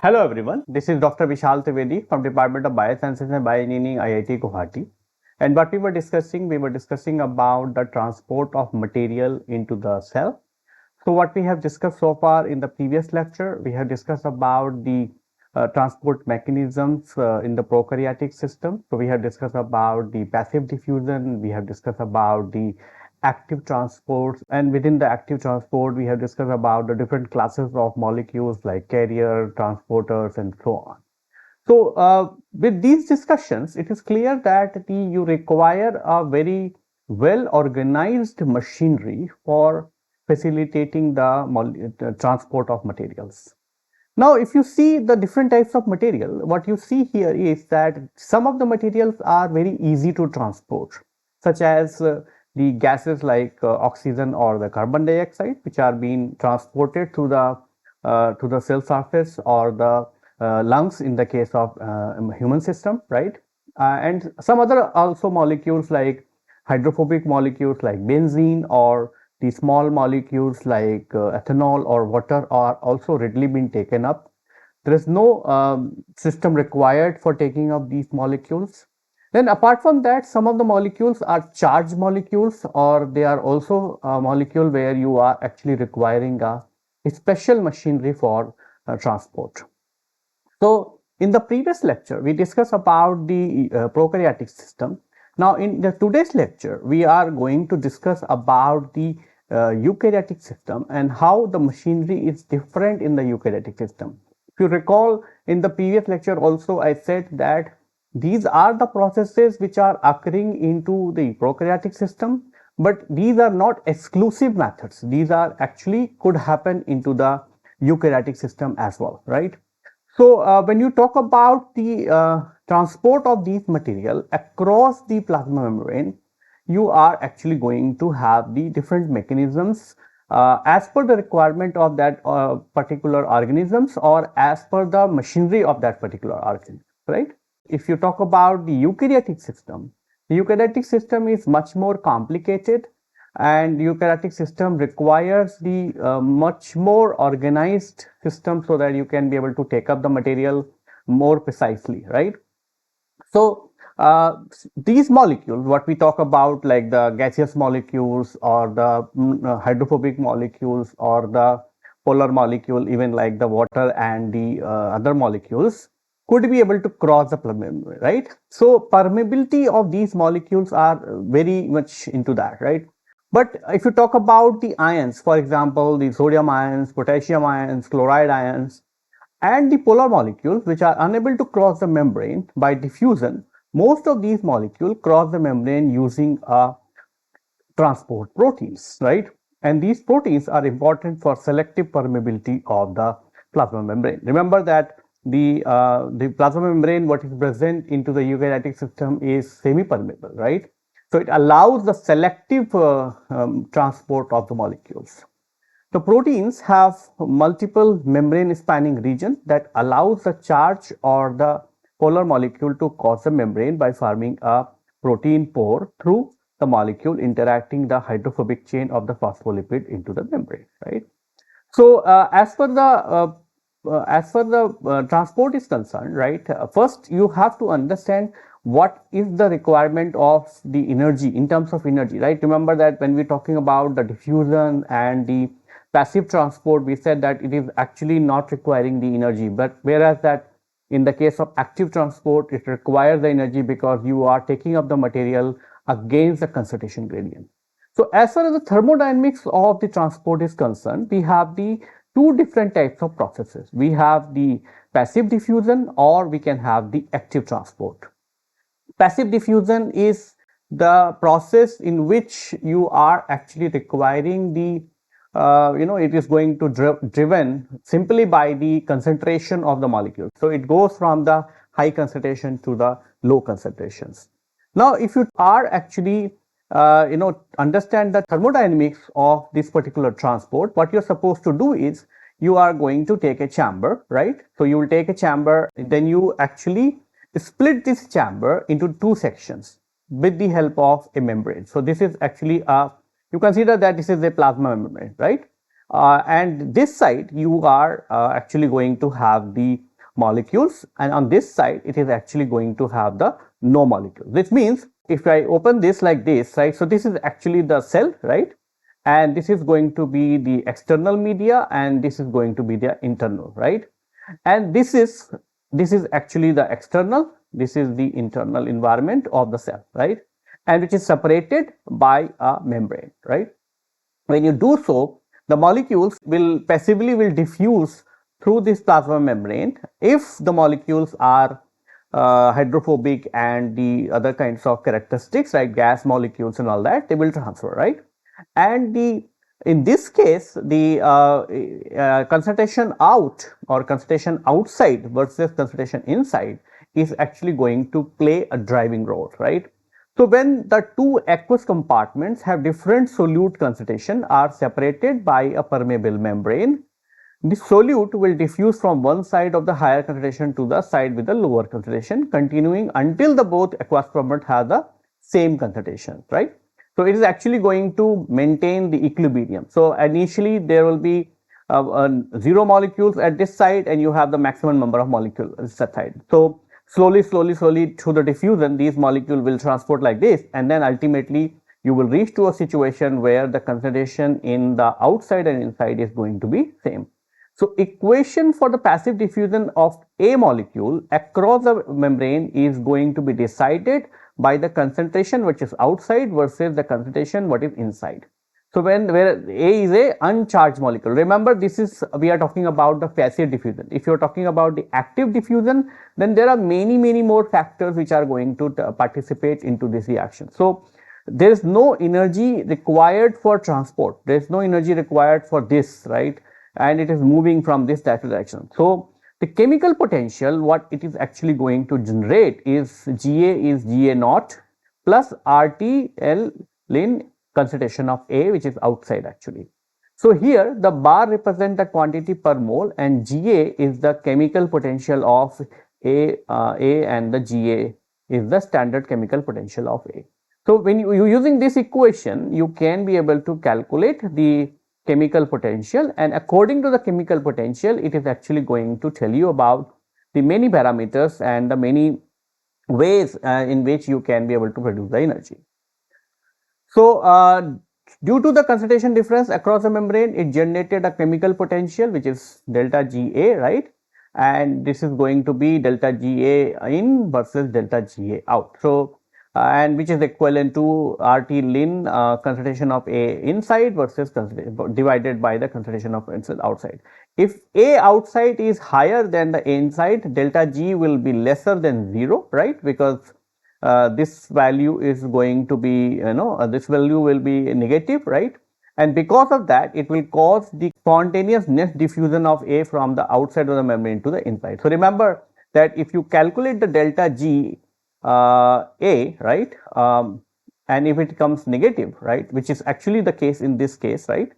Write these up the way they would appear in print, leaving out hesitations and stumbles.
Hello everyone, this is Dr. Vishal Trivedi from Department of Biosciences and Bioengineering, IIT Guwahati. And what we were discussing about the transport of material into the cell. So what we have discussed so far in the previous lecture, we have discussed about the transport mechanisms in the prokaryotic system. So we have discussed about the passive diffusion, we have discussed about the active transports, and within the active transport, we have discussed about the different classes of molecules like carrier, transporters, and so on. So with these discussions, it is clear that you require a very well organized machinery for facilitating the transport of materials. Now, if you see the different types of material, what you see here is that some of the materials are very easy to transport, such as the gases like oxygen or the carbon dioxide, which are being transported to the cell surface or the lungs in the case of human system, right? And some other also molecules like hydrophobic molecules like benzene or the small molecules like ethanol or water are also readily being taken up. There is no system required for taking up these molecules. Then apart from that, some of the molecules are charged molecules, or they are also a molecule where you are actually requiring a special machinery for transport. So in the previous lecture, we discussed about the prokaryotic system. Now in the today's lecture, we are going to discuss about the eukaryotic system and how the machinery is different in the eukaryotic system. If you recall, in the previous lecture also I said that these are the processes which are occurring into the prokaryotic system, but these are not exclusive methods. These are actually could happen into the eukaryotic system as well, right? So when you talk about the transport of these material across the plasma membrane, you are actually going to have the different mechanisms as per the requirement of that particular organisms or as per the machinery of that particular organism, right? If you talk about the eukaryotic system is much more complicated, and eukaryotic system requires the much more organized system so that you can be able to take up the material more precisely, right? So these molecules, what we talk about, like the gaseous molecules or the hydrophobic molecules or the polar molecule, even like the water and the other molecules, could be able to cross the membrane, right? So permeability of these molecules are very much into that, right? But if you talk about the ions, for example, the sodium ions, potassium ions, chloride ions, and the polar molecules which are unable to cross the membrane by diffusion, most of these molecules cross the membrane using transport proteins, right? And these proteins are important for selective permeability of the plasma membrane. Remember that the plasma membrane, what is present into the eukaryotic system, is semi-permeable, right? So it allows the selective transport of the molecules. The proteins have multiple membrane spanning region that allows the charge or the polar molecule to cross the membrane by forming a protein pore through the molecule interacting the hydrophobic chain of the phospholipid into the membrane, right? So as far the transport is concerned, right? First, you have to understand what is the requirement of the energy in terms of energy, right? Remember that when we're talking about the diffusion and the passive transport, we said that it is actually not requiring the energy, but whereas that in the case of active transport, it requires the energy because you are taking up the material against the concentration gradient. So as far as the thermodynamics of the transport is concerned, we have the two different types of processes. We have the passive diffusion, or we can have the active transport. Passive diffusion is the process in which you are actually requiring the it is going to driven simply by the concentration of the molecule. So it goes from the high concentration to the low concentrations. Now if you are actually understand the thermodynamics of this particular transport, what you're supposed to do is you are going to take a chamber, right? So you will take a chamber, then you actually split this chamber into two sections with the help of a membrane. So this is actually a, you consider that this is a plasma membrane, right? and this side you are actually going to have the molecules, and on this side it is actually going to have the no molecules. This means if I open this like this, right, so this is actually the cell, right, and this is going to be the external media and this is going to be the internal, right, and this is actually the external, this is the internal environment of the cell, right, and which is separated by a membrane, right. When you do so, the molecules will diffuse through this plasma membrane. If the molecules are hydrophobic and the other kinds of characteristics like gas molecules and all that, they will transfer, right. And in this case, the concentration out or concentration outside versus concentration inside is actually going to play a driving role, right. So when the two aqueous compartments have different solute concentration are separated by a permeable membrane, the solute will diffuse from one side of the higher concentration to the side with the lower concentration, continuing until the both aqueous compartments have the same concentration, right. So it is actually going to maintain the equilibrium. So initially there will be zero molecules at this side and you have the maximum number of molecules at this side. So slowly through the diffusion, these molecules will transport like this, and then ultimately you will reach to a situation where the concentration in the outside and inside is going to be same. So equation for the passive diffusion of a molecule across the membrane is going to be decided by the concentration which is outside versus the concentration what is inside. So where A is a uncharged molecule, remember this is, we are talking about the passive diffusion. If you are talking about the active diffusion, then there are many more factors which are going to participate into this reaction. So there is no energy required for transport, there is no energy required for this, right, and it is moving from this direction. So the chemical potential what it is actually going to generate is Ga naught plus RTL ln concentration of A, which is outside actually. So here the bar represent the quantity per mole and Ga is the chemical potential of A and the Ga is the standard chemical potential of A. So when you using this equation, you can be able to calculate the chemical potential, and according to the chemical potential, it is actually going to tell you about the many parameters and the many ways in which you can be able to produce the energy. So due to the concentration difference across the membrane, it generated a chemical potential which is delta Ga, right, and this is going to be delta Ga in versus delta Ga out. So and which is equivalent to RT ln concentration of A inside versus divided by the concentration of outside. If A outside is higher than the A inside, delta G will be lesser than 0, right, because this value is going to be, this value will be negative, right, and because of that it will cause the spontaneous net diffusion of A from the outside of the membrane to the inside. So remember that if you calculate the delta G A, right, and if it comes negative, right, which is actually the case in this case, right,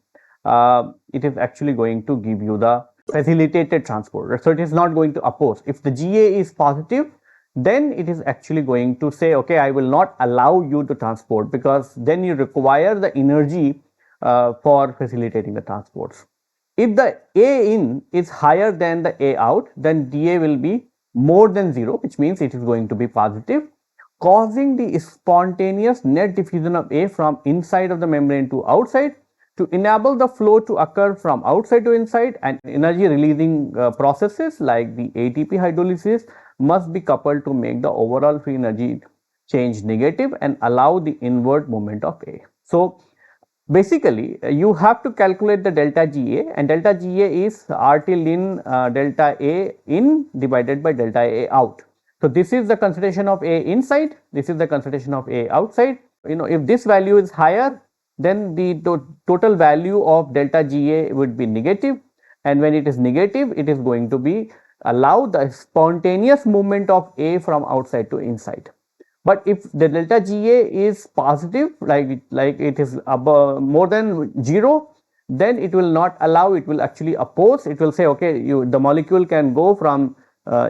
it is actually going to give you the facilitated transport. So it is not going to oppose. If the Ga is positive, then it is actually going to say, okay, I will not allow you to transport, because then you require the energy for facilitating the transports. If the A in is higher than the A out, then dA will be more than 0, which means it is going to be positive, causing the spontaneous net diffusion of A from inside of the membrane to outside to enable the flow to occur from outside to inside, and energy releasing processes like the ATP hydrolysis must be coupled to make the overall free energy change negative and allow the inward movement of A. So basically you have to calculate the delta Ga, and delta Ga is RT ln delta A in divided by delta A out. So this is the concentration of A inside, this is the concentration of A outside. If this value is higher, then the total value of delta Ga would be negative, and when it is negative, it is going to be allow the spontaneous movement of A from outside to inside. But if the delta Ga is positive, like it is above more than 0, then it will not allow, it will actually oppose, it will say, okay, the molecule can go from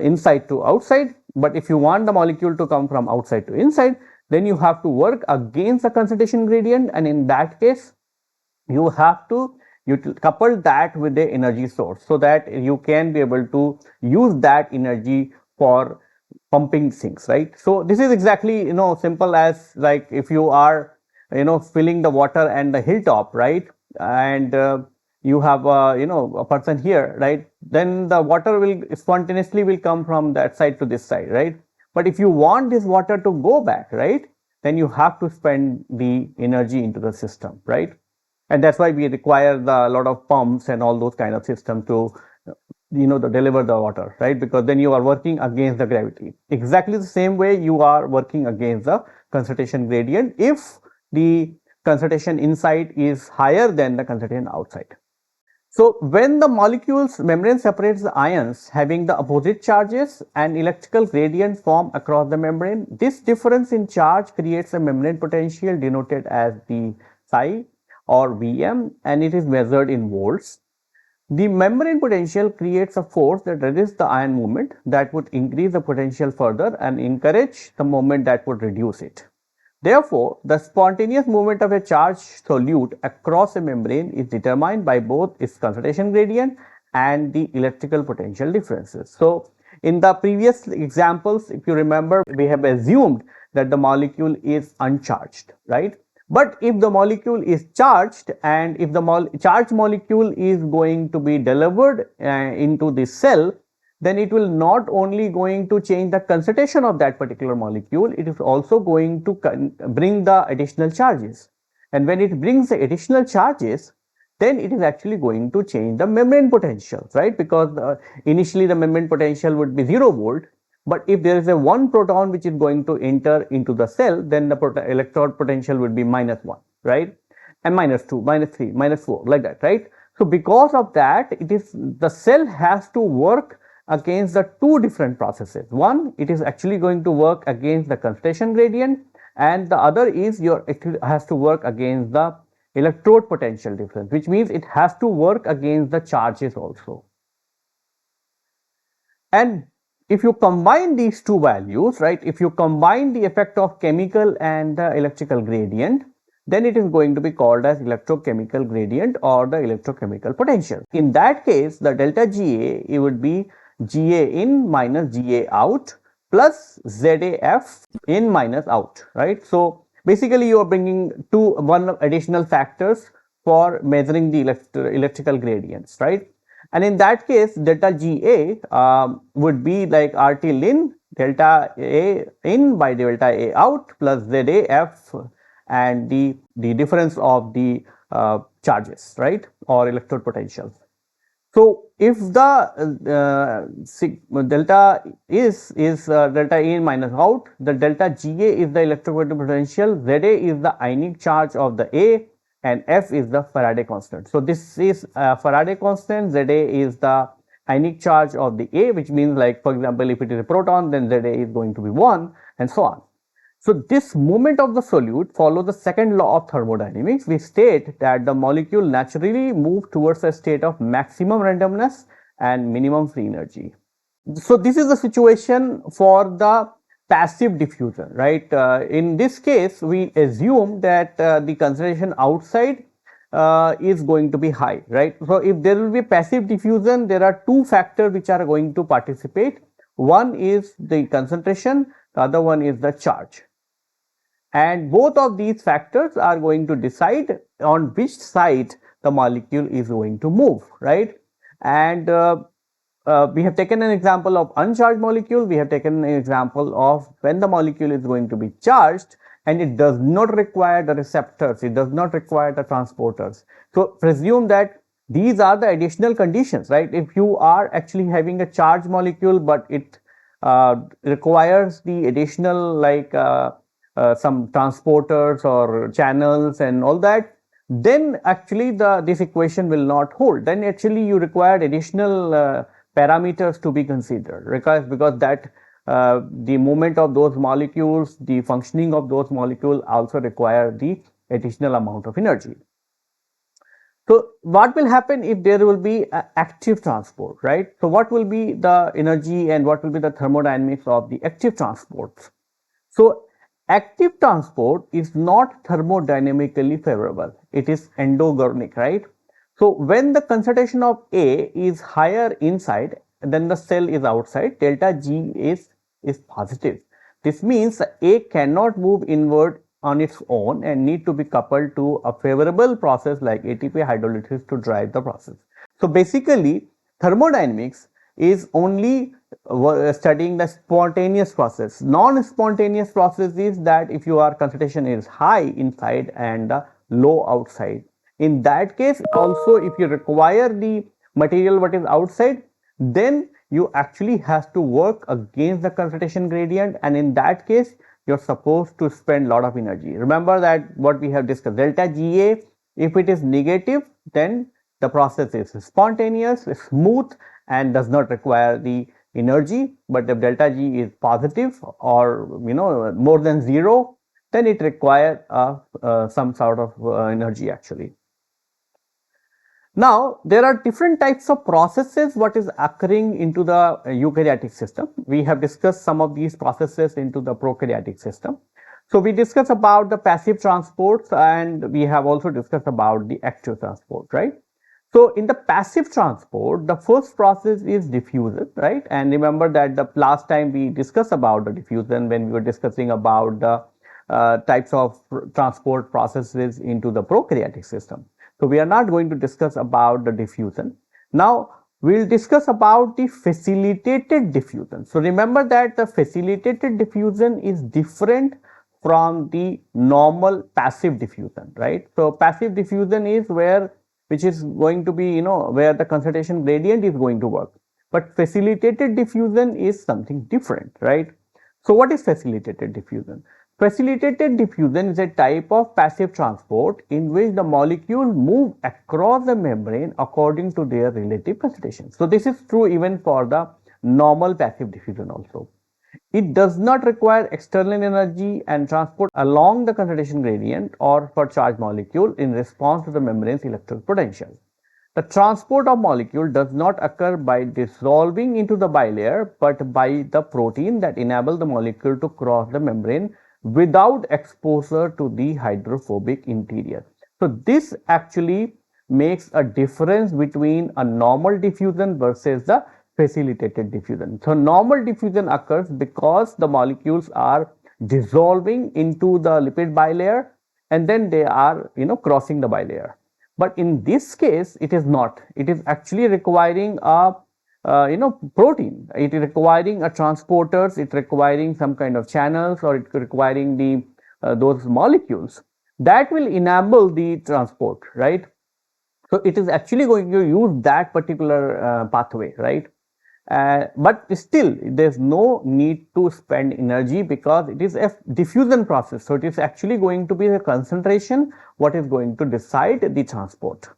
inside to outside, but if you want the molecule to come from outside to inside, then you have to work against the concentration gradient, and in that case you have to you couple that with the energy source so that you can be able to use that energy for pumping things, right? So this is exactly, simple as like if you are, filling the water and the hilltop, right? And you have a person here, right? Then the water will spontaneously will come from that side to this side, right? But if you want this water to go back, right, then you have to spend the energy into the system, right? And that's why we require a lot of pumps and all those kind of systems to to deliver the water, right? Because then you are working against the gravity. Exactly the same way you are working against the concentration gradient if the concentration inside is higher than the concentration outside. So when the molecule's membrane separates the ions having the opposite charges, an electrical gradient form across the membrane. This difference in charge creates a membrane potential denoted as the psi or Vm, and it is measured in volts. The membrane potential creates a force that resists the ion movement that would increase the potential further and encourage the movement that would reduce it. Therefore, the spontaneous movement of a charged solute across a membrane is determined by both its concentration gradient and the electrical potential differences. So, in the previous examples, if you remember, we have assumed that the molecule is uncharged, right? But if the molecule is charged and if the charged molecule is going to be delivered into the cell, then it will not only going to change the concentration of that particular molecule, it is also going to bring the additional charges. And when it brings the additional charges, then it is actually going to change the membrane potential, right? Because initially the membrane potential would be 0 volt, but if there is a one proton which is going to enter into the cell, then the electrode potential would be -1, right? And -2, -3, -4, like that, right? So because of that, it is the cell has to work against the two different processes. One, it is actually going to work against the concentration gradient, and the other is it has to work against the electrode potential difference, which means it has to work against the charges also. And if you combine these two values, right, if you combine the effect of chemical and the electrical gradient, then it is going to be called as electrochemical gradient or the electrochemical potential. In that case, the delta GA, it would be GA in minus GA out plus ZAF in minus out, right? So basically you are bringing one additional factors for measuring the electrical gradients, right? And in that case, delta GA would be like RT ln delta A in by delta A out plus ZAF and the difference of the charges, right, or electrode potentials. So if the delta is delta in minus out, the delta GA is the electrochemical potential, ZA is the ionic charge of the A, and F is the Faraday constant. So this is Faraday constant, ZA is the ionic charge of the A, which means like, for example, if it is a proton, then ZA is going to be 1 and so on. So this movement of the solute follows the second law of thermodynamics. We state that the molecule naturally moves towards a state of maximum randomness and minimum free energy. So this is the situation for the passive diffusion, right? In this case, we assume that the concentration outside is going to be high, right? So if there will be passive diffusion, there are two factors which are going to participate. One is the concentration, the other one is the charge. And both of these factors are going to decide on which side the molecule is going to move, right? And we have taken an example of uncharged molecule. We have taken an example of when the molecule is going to be charged and it does not require the receptors, it does not require the transporters. So presume that these are the additional conditions, right? If you are actually having a charged molecule, but it requires the additional like some transporters or channels and all that, then actually this equation will not hold. Then actually you require additional parameters to be considered, because that the movement of those molecules, the functioning of those molecules also require the additional amount of energy. So what will happen if there will be active transport, right? So what will be the energy and what will be the thermodynamics of the active transports? So active transport is not thermodynamically favorable. It is endogonic, right? So when the concentration of A is higher inside than the cell is outside, delta G is positive. This means A cannot move inward on its own and need to be coupled to a favorable process like ATP hydrolysis to drive the process. So basically, thermodynamics is only studying the spontaneous process. Non-spontaneous process is that if your concentration is high inside and low outside. In that case, also if you require the material what is outside, then you actually have to work against the concentration gradient, and in that case you're supposed to spend a lot of energy. Remember that what we have discussed, delta Ga, if it is negative, then the process is spontaneous, smooth, and does not require the energy. But if delta G is positive or more than zero, then it requires some sort of energy actually. Now, there are different types of processes what is occurring into the eukaryotic system. We have discussed some of these processes into the prokaryotic system. So, we discussed about the passive transports, and we have also discussed about the active transport, right? So, in the passive transport, the first process is diffusion, right? And remember that the last time we discussed about the diffusion when we were discussing about the types of transport processes into the prokaryotic system. So we are not going to discuss about the diffusion. Now we'll discuss about the facilitated diffusion. So remember that the facilitated diffusion is different from the normal passive diffusion, right? So passive diffusion is where which is going to be where the concentration gradient is going to work, but facilitated diffusion is something different, right? So what is facilitated diffusion? Facilitated diffusion is a type of passive transport in which the molecules move across the membrane according to their relative concentration. So this is true even for the normal passive diffusion also. It does not require external energy and transport along the concentration gradient or for charged molecule in response to the membrane's electric potential. The transport of molecule does not occur by dissolving into the bilayer, but by the protein that enable the molecule to cross the membrane without exposure to the hydrophobic interior. So this actually makes a difference between a normal diffusion versus the facilitated diffusion. So normal diffusion occurs because the molecules are dissolving into the lipid bilayer and then they are crossing the bilayer. But in this case, it is not. It is actually requiring a protein. It is requiring a transporters. It requiring some kind of channels, or it requiring the those molecules that will enable the transport, right? So it is actually going to use that particular pathway, right? But still there's no need to spend energy because it is a diffusion process. So it is actually going to be the concentration what is going to decide the transport.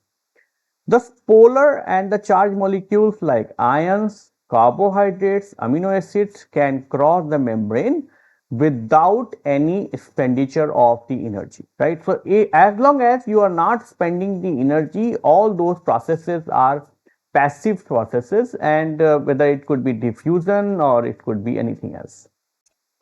The polar and the charged molecules like ions, carbohydrates, amino acids can cross the membrane without any expenditure of the energy, right? So as long as you are not spending the energy, all those processes are passive processes, and whether it could be diffusion or it could be anything else.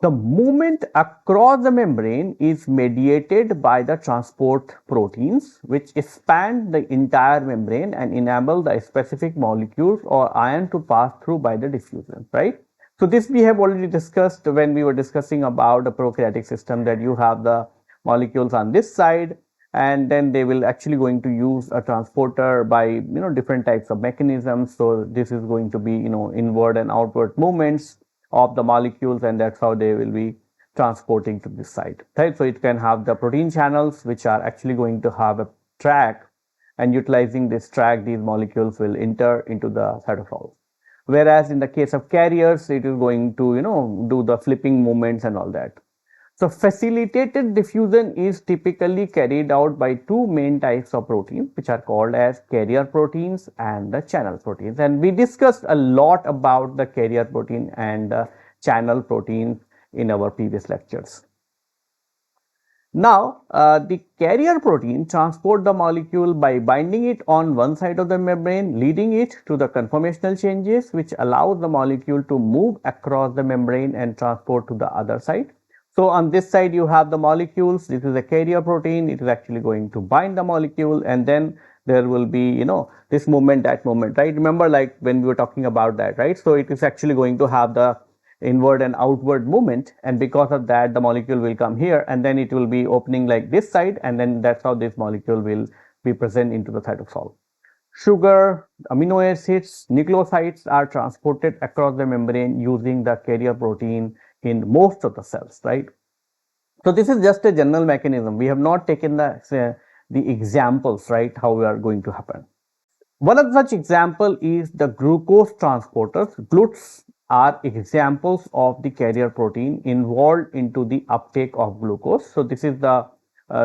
The movement across the membrane is mediated by the transport proteins, which expand the entire membrane and enable the specific molecules or ion to pass through by the diffusion, right? So this we have already discussed when we were discussing about the prokaryotic system, that you have the molecules on this side, and then they will actually going to use a transporter by different types of mechanisms. So this is going to be inward and outward movements of the molecules, and that's how they will be transporting to this side, right? So it can have the protein channels which are actually going to have a track, and utilizing this track these molecules will enter into the cytosol. Whereas in the case of carriers, it is going to do the flipping movements and all that. So facilitated diffusion is typically carried out by two main types of proteins, which are called as carrier proteins and the channel proteins. And we discussed a lot about the carrier protein and channel proteins in our previous lectures. Now, the carrier protein transport the molecule by binding it on one side of the membrane, leading it to the conformational changes, which allows the molecule to move across the membrane and transport to the other side. So on this side you have the molecules. This is a carrier protein. It is actually going to bind the molecule, and then there will be this movement, that movement, right? Remember, like when we were talking about that, right? So it is actually going to have the inward and outward movement, and because of that the molecule will come here, and then it will be opening like this side, and then that's how this molecule will be present into the cytosol. Sugar, amino acids, nucleosides are transported across the membrane using the carrier protein in most of the cells, right? So this is just a general mechanism. We have not taken the examples, right, how we are going to happen. One of such example is the glucose transporters. GLUTs are examples of the carrier protein involved into the uptake of glucose. So this is the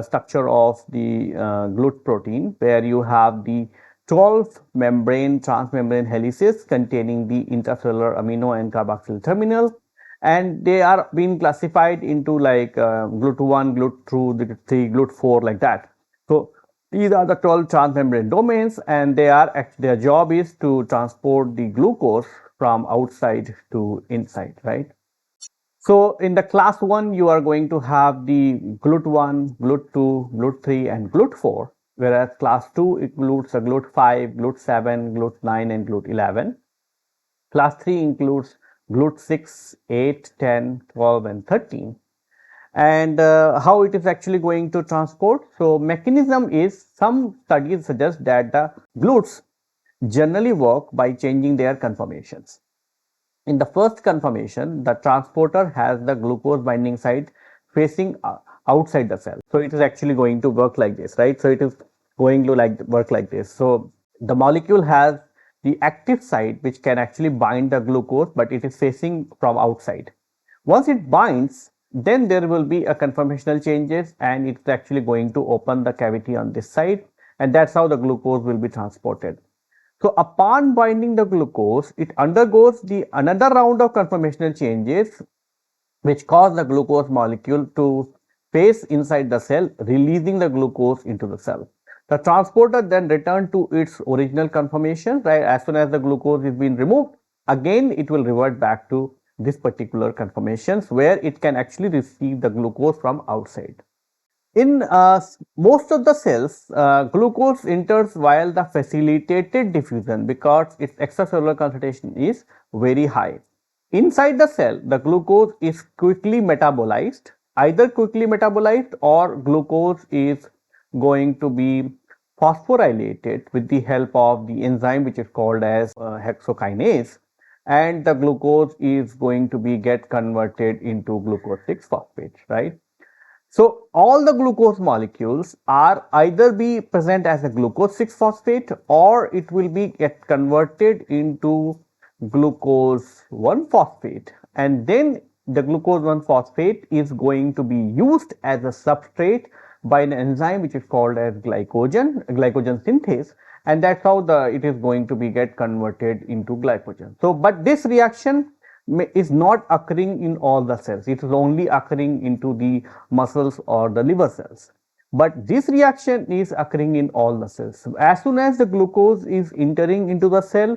structure of the GLUT protein, where you have the 12 transmembrane helices containing the intracellular amino and carboxyl terminal, and they are being classified into like GLUT1, GLUT2, GLUT3, GLUT4, like that. So these are the 12 transmembrane domains, and their job is to transport the glucose from outside to inside, right? So in the class 1, you are going to have the GLUT1, GLUT2, GLUT3, and GLUT4, whereas class 2 includes a GLUT5, GLUT7, GLUT9, and GLUT11. Class 3 includes GLUT6, 8, 10, 12, and 13. And how it is actually going to transport? So mechanism is, some studies suggest that the GLUTs generally work by changing their conformations. In the first conformation, the transporter has the glucose binding site facing outside the cell. So it is actually going to work like this, right? So it is going to work like this. So the molecule has the active site which can actually bind the glucose, but it is facing from outside. Once it binds, then there will be a conformational changes, and it's actually going to open the cavity on this side, and that's how the glucose will be transported. So upon binding the glucose, it undergoes the another round of conformational changes, which cause the glucose molecule to face inside the cell, releasing the glucose into the cell. The transporter then return to its original conformation, right? As soon as the glucose is being removed, again it will revert back to this particular conformations, where it can actually receive the glucose from outside. In most of the cells, glucose enters via the facilitated diffusion because its extracellular concentration is very high. Inside the cell, the glucose is quickly metabolized, either quickly metabolized or glucose is going to be phosphorylated with the help of the enzyme which is called as hexokinase, and the glucose is going to be get converted into glucose 6 phosphate, right? So all the glucose molecules are either be present as a glucose 6 phosphate, or it will be get converted into glucose 1 phosphate, and then the glucose 1 phosphate is going to be used as a substrate by an enzyme which is called as glycogen synthase, and that's how it is going to be get converted into glycogen. So but this reaction is not occurring in all the cells. It is only occurring into the muscles or the liver cells. But this reaction is occurring in all the cells. As soon as the glucose is entering into the cell,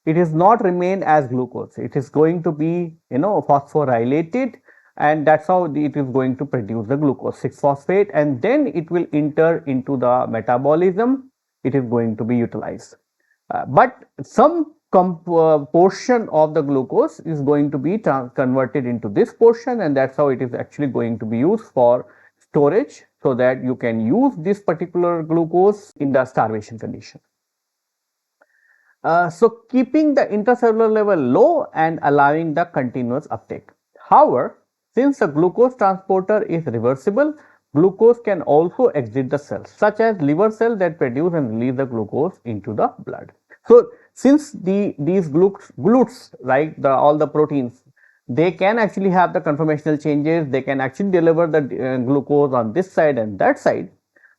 it is not remain as glucose. It is going to be phosphorylated, and that's how it is going to produce the glucose 6 phosphate, and then it will enter into the metabolism. It is going to be utilized. But some portion of the glucose is going to be converted into this portion, and that's how it is actually going to be used for storage, so that you can use this particular glucose in the starvation condition. So keeping the intracellular level low and allowing the continuous uptake. However, since the glucose transporter is reversible, glucose can also exit the cells, such as liver cells that produce and release the glucose into the blood. So since these GLUTs, right, all the proteins, they can actually have the conformational changes, they can actually deliver the glucose on this side and that side.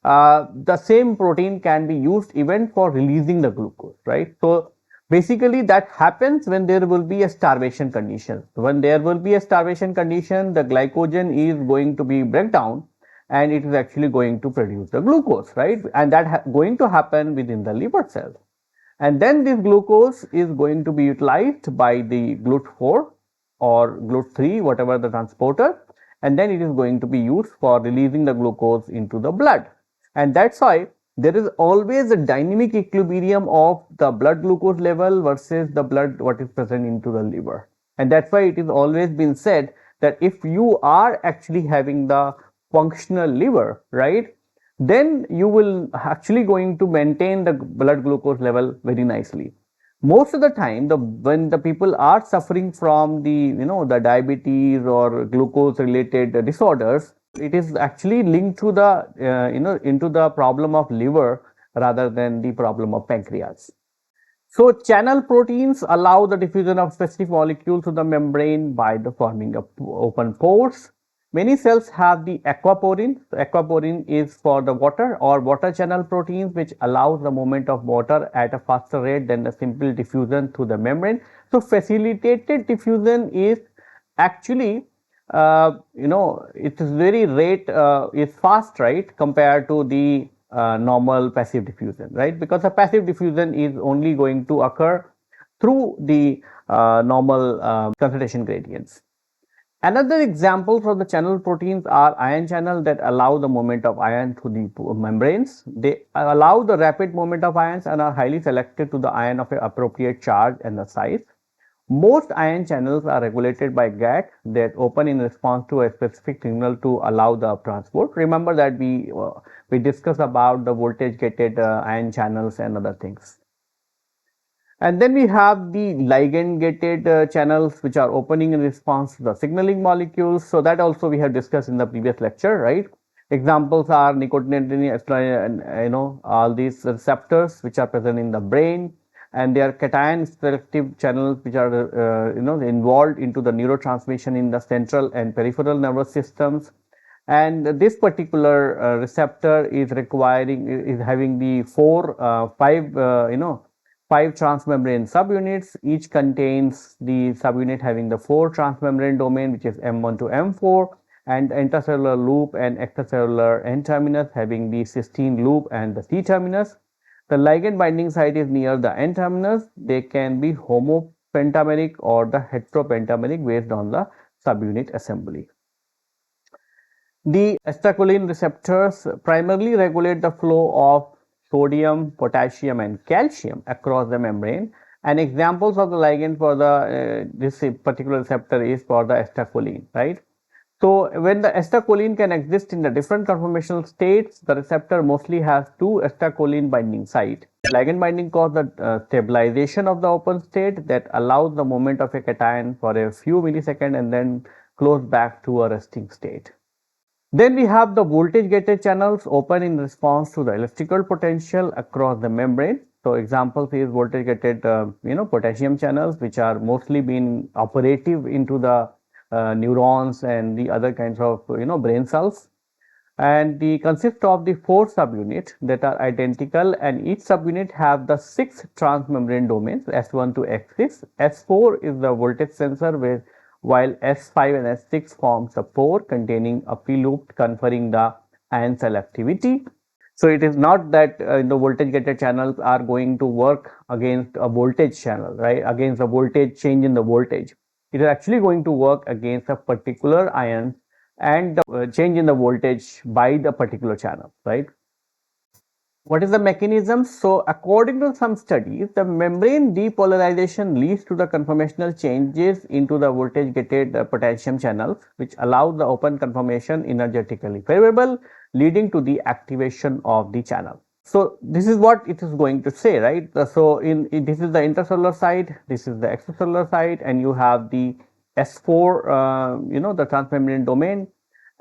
The same protein can be used even for releasing the glucose, right? So basically that happens when there will be a starvation condition. When there will be a starvation condition, the glycogen is going to be breakdown, and it is actually going to produce the glucose, right? And that going to happen within the liver cells. And then this glucose is going to be utilized by the GLUT4 or GLUT3, whatever the transporter, and then it is going to be used for releasing the glucose into the blood. And that's why there is always a dynamic equilibrium of the blood glucose level versus the blood what is present into the liver. And that's why it is always been said that if you are actually having the functional liver, right, then you will actually going to maintain the blood glucose level very nicely. Most of the time, when the people are suffering from the diabetes or glucose related disorders, it is actually linked to the into the problem of liver rather than the problem of pancreas. So channel proteins allow the diffusion of specific molecules to the membrane by the forming of open pores. Many cells have the aquaporin. So aquaporin is for the water or water channel proteins, which allows the movement of water at a faster rate than the simple diffusion through the membrane. So facilitated diffusion is actually it is very rate is fast, right, compared to the normal passive diffusion, right, because the passive diffusion is only going to occur through the normal concentration gradients. Another example for the channel proteins are ion channel that allow the movement of ion through the membranes. They allow the rapid movement of ions and are highly selective to the ion of an appropriate charge and the size. Most ion channels are regulated by GAT that open in response to a specific signal to allow the transport. Remember that we discussed about the voltage gated ion channels and other things. And then we have the ligand gated channels which are opening in response to the signaling molecules. So that also we have discussed in the previous lecture, right? Examples are nicotinic, and all these receptors which are present in the brain, and they are cation selective channels which are involved into the neurotransmission in the central and peripheral nervous systems. And this particular receptor is having the five transmembrane subunits. Each contains the subunit having the 4 transmembrane domain, which is M1 to M4, and intracellular loop and extracellular N terminus having the cysteine loop and the C terminus. The ligand binding site is near the N terminus. They can be homopentameric or the heteropentameric based on the subunit assembly. The acetylcholine receptors primarily regulate the flow of sodium, potassium, and calcium across the membrane. And examples of the ligand for this particular receptor is for the acetylcholine, right? So when the acetylcholine can exist in the different conformational states, the receptor mostly has 2 acetylcholine binding sites. Ligand binding causes the stabilization of the open state that allows the movement of a cation for a few milliseconds and then close back to a resting state. Then we have the voltage gated channels open in response to the electrical potential across the membrane. So examples is voltage gated potassium channels, which are mostly been operative into the neurons and the other kinds of brain cells. And they consist of the 4 subunits that are identical, and each subunit have the 6 transmembrane domains S1 to S6. S4 is the voltage sensor while S5 and S6 forms a pore containing a P-loop conferring the ion selectivity. So it is not that the voltage gated channels are going to work against a voltage channel, right? Against a voltage change in the voltage. It is actually going to work against a particular ion and the change in the voltage by the particular channel, right? What is the mechanism? So according to some studies, the membrane depolarization leads to the conformational changes into the voltage gated potassium channels, which allows the open conformation energetically favorable, leading to the activation of the channel. So this is what it is going to say, right? So this is the intracellular side, this is the extracellular side, and you have the S4, the transmembrane domain.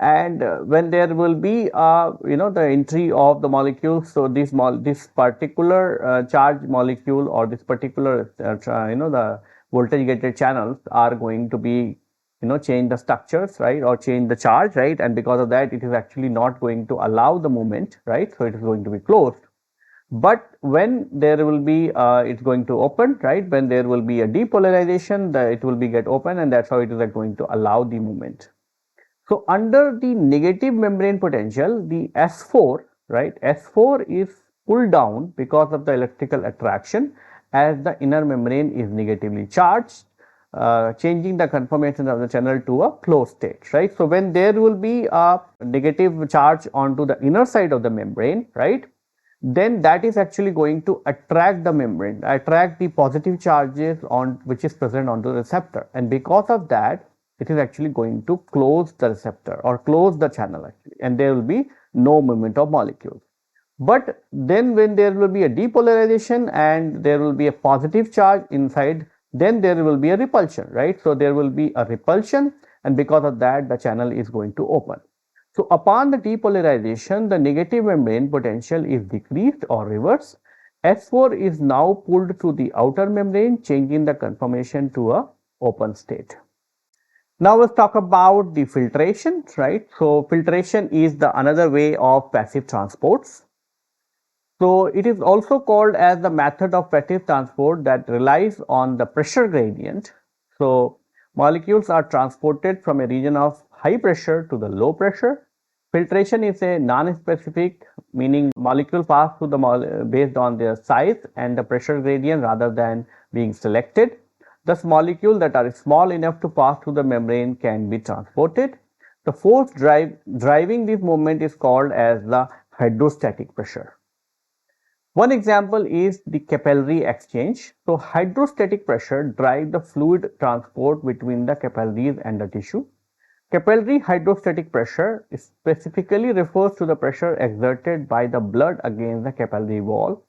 And when there will be the entry of the molecules, so this particular charge molecule or this particular the voltage gated channels are going to be change the structures, right, or change the charge, right, and because of that it is actually not going to allow the movement, right, so it is going to be closed. But when there will be it's going to open, right, when there will be a depolarization, it will be get open, and that's how it is going to allow the movement. So under the negative membrane potential, the S4, right, S4 is pulled down because of the electrical attraction as the inner membrane is negatively charged. changing the conformation of the channel to a closed state, right? So when there will be a negative charge onto the inner side of the membrane, right, then that is actually going to attract the membrane, attract the positive charges on which is present on the receptor, and because of that it is actually going to close the receptor or close the channel actually, and there will be no movement of molecules. But then when there will be a depolarization and there will be a positive charge inside, then there will be a repulsion, right? So there will be a repulsion, and because of that the channel is going to open. So upon the depolarization, the negative membrane potential is decreased or reversed. S4 is now pulled through the outer membrane, changing the conformation to a open state. Now let's talk about the filtration, right? So filtration is the another way of passive transports. So it is also called as the method of passive transport that relies on the pressure gradient. So molecules are transported from a region of high pressure to the low pressure. Filtration is a non-specific, meaning molecule pass through the based on their size and the pressure gradient rather than being selected. Thus, molecules that are small enough to pass through the membrane can be transported. The force driving this movement is called as the hydrostatic pressure. One example is the capillary exchange. So hydrostatic pressure drives the fluid transport between the capillaries and the tissue. Capillary hydrostatic pressure specifically refers to the pressure exerted by the blood against the capillary wall.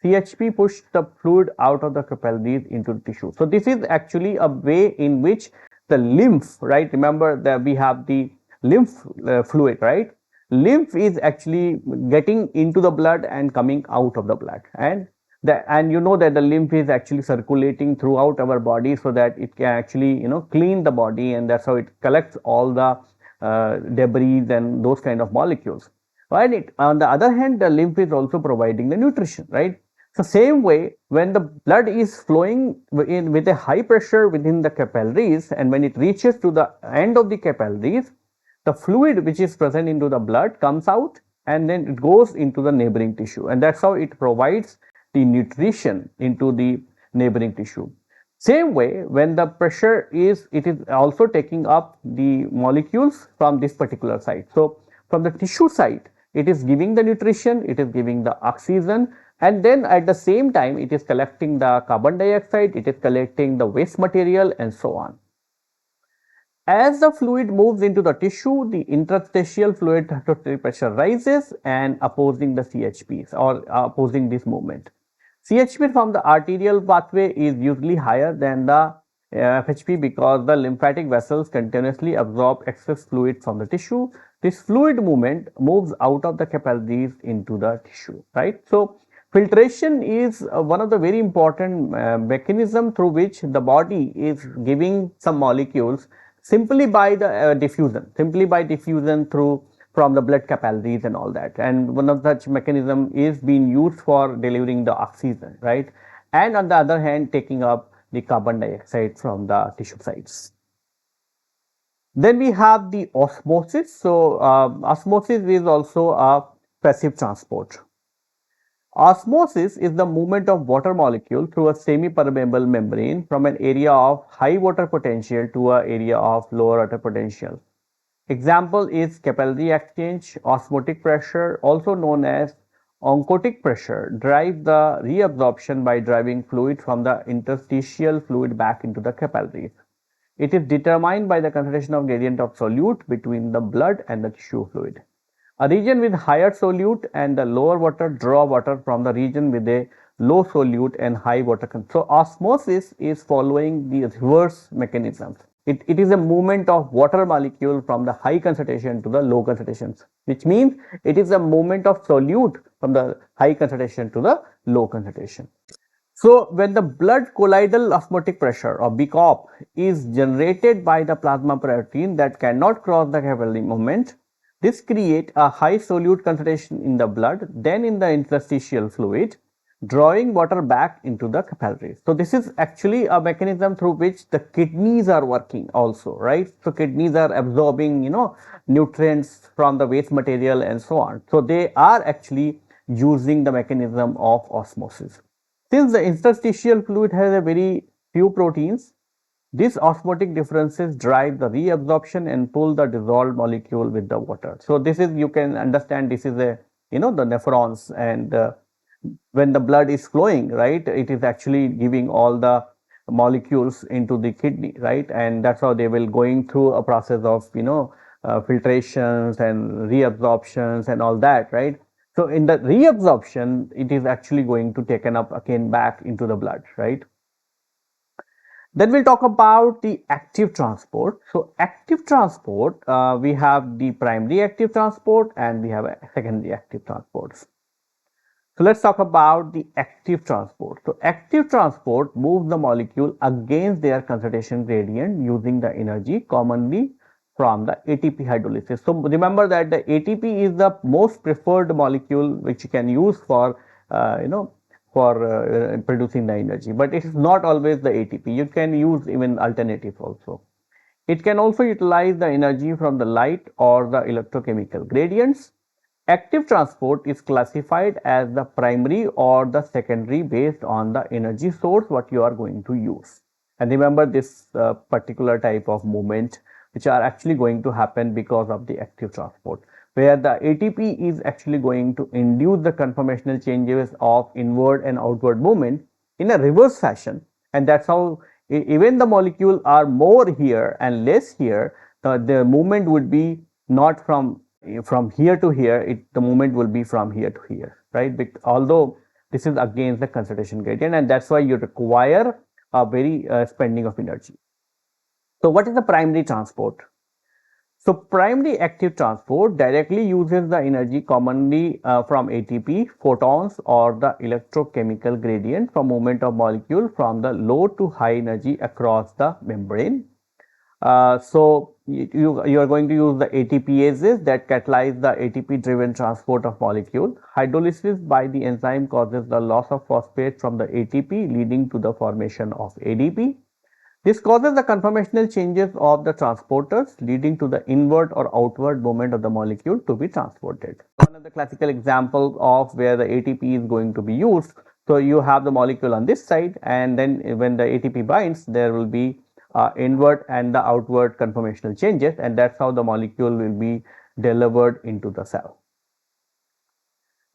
CHP pushes the fluid out of the capillaries into the tissue. So this is actually a way in which the lymph, right? Remember that we have the lymph fluid, right? Lymph is actually getting into the blood and coming out of the blood, and you know that the lymph is actually circulating throughout our body so that it can actually clean the body, and that's how it collects all the debris and those kind of molecules, right? On the other hand, the lymph is also providing the nutrition, right? So same way, when the blood is flowing with a high pressure within the capillaries, and when it reaches to the end of the capillaries, the fluid which is present into the blood comes out and then it goes into the neighboring tissue, and that's how it provides the nutrition into the neighboring tissue. Same way, when the pressure is, it is also taking up the molecules from this particular site. So from the tissue site, it is giving the nutrition, it is giving the oxygen, and then at the same time it is collecting the carbon dioxide, it is collecting the waste material, and so on. As the fluid moves into the tissue, the interstitial fluid hydrostatic pressure rises and opposing the CHPs or opposing this movement. CHP from the arterial pathway is usually higher than the FHP because the lymphatic vessels continuously absorb excess fluid from the tissue. This fluid movement moves out of the capillaries into the tissue, right? So filtration is one of the very important mechanism through which the body is giving some molecules simply by the diffusion through from the blood capillaries and all that, and one of such mechanism is being used for delivering the oxygen, right? And on the other hand, taking up the carbon dioxide from the tissue sites. Then we have the osmosis. So osmosis is also a passive transport. Osmosis is the movement of water molecule through a semi-permeable membrane from an area of high water potential to an area of lower water potential. Example is capillary exchange. Osmotic pressure, also known as oncotic pressure, drives the reabsorption by driving fluid from the interstitial fluid back into the capillaries. It is determined by the concentration of gradient of solute between the blood and the tissue fluid. A region with higher solute and the lower water draw water from the region with a low solute and high water content. So osmosis is following the reverse mechanism. It is a movement of water molecule from the high concentration to the low concentrations, which means it is a movement of solute from the high concentration to the low concentration. So when the blood colloidal osmotic pressure or BCOP is generated by the plasma protein that cannot cross the capillary movement, this creates a high solute concentration in the blood, then in the interstitial fluid, drawing water back into the capillaries. So this is actually a mechanism through which the kidneys are working also, right? So kidneys are absorbing, nutrients from the waste material and so on. So they are actually using the mechanism of osmosis. Since the interstitial fluid has a very few proteins, These osmotic differences drive the reabsorption and pull the dissolved molecule with the water. So this is, you can understand, this is a, the nephrons, and when the blood is flowing, right, it is actually giving all the molecules into the kidney, right, and that's how they will going through a process of, filtrations and reabsorptions and all that, right. So in the reabsorption, it is actually going to taken up again back into the blood, right. Then we'll talk about the active transport. So active transport, we have the primary active transport and we have a secondary active transports. So let's talk about the active transport. So active transport moves the molecule against their concentration gradient using the energy commonly from the ATP hydrolysis. So remember that the ATP is the most preferred molecule which you can use for, producing the energy, but it is not always the ATP. You can use even alternatives also. It can also utilize the energy from the light or the electrochemical gradients. Active transport is classified as the primary or the secondary based on the energy source what you are going to use. And remember this particular type of movement which are actually going to happen because of the active transport, where the ATP is actually going to induce the conformational changes of inward and outward movement in a reverse fashion. And that's how even the molecule are more here and less here, the movement would be not from here to here, the movement will be from here to here, right? Although this is against the concentration gradient, and that's why you require a very spending of energy. So what is the primary transport? So primary active transport directly uses the energy commonly from ATP, photons, or the electrochemical gradient from movement of molecule from the low to high energy across the membrane. So you are going to use the ATPases that catalyze the ATP driven transport of molecule. Hydrolysis by the enzyme causes the loss of phosphate from the ATP, leading to the formation of ADP. This causes the conformational changes of the transporters, leading to the inward or outward movement of the molecule to be transported. One of the classical examples of where the ATP is going to be used. So you have the molecule on this side, and then when the ATP binds, there will be inward and the outward conformational changes, and that's how the molecule will be delivered into the cell.